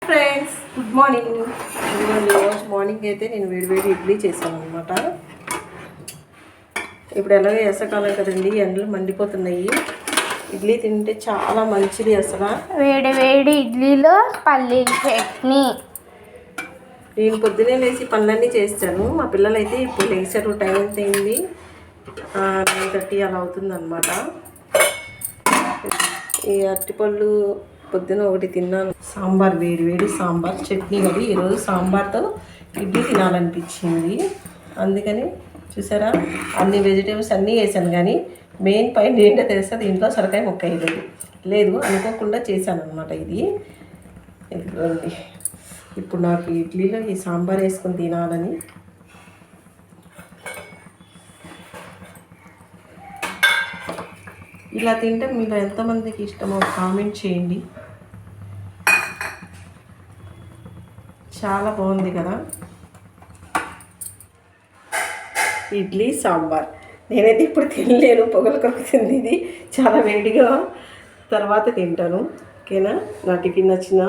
Friends, good morning. రోజు morning అయితే నేను వేడి ఇడ్లీ చేశాను అనమాట. ఇప్పుడు ఎలాగో వేసవకాలం కదండి, ఎండలు మండిపోతున్నాయి. ఇడ్లీ తింటే చాలా మంచిది అసలు. వేడి ఇడ్లీలో పల్లీల చట్నీ. నేను పొద్దునే లేచి పనులన్నీ చేస్తాను. మా పిల్లలు అయితే ఇప్పుడు లేచారు. టైం ఎంత అయింది? 9:30 అలా అవుతుందన్నమాట. ఈ అరటిపళ్ళు పొద్దున ఒకటి తిన్నాను. సాంబార్, వేడి సాంబార్, చట్నీ కూడా. ఈరోజు సాంబార్తో ఇడ్లీ తినాలనిపించింది. అందుకని చూసారా, అన్ని వెజిటేబుల్స్ అన్నీ వేసాను. కానీ మెయిన్ పాయింట్ ఏంటో తెలుసా, దీంట్లో సొరకాయ ముక్క లేదు అనుకోకుండా చేశాను అనమాట. ఇది ఇప్పుడు నాకు ఇడ్లీలో ఈ సాంబార్ వేసుకొని తినాలని. ఇలా తింటే మీలో ఎంతమందికి ఇష్టమో కామెంట్ చేయండి. చాలా బాగుంది కదా ఇడ్లీ సాంబార్. నేనైతే ఇప్పుడు తినలేను, పొగలు కక్కుతుంది. ఇది చాలా వేడిగా తర్వాత తింటాను. ఓకేనా? నా టిఫిన్ నచ్చిన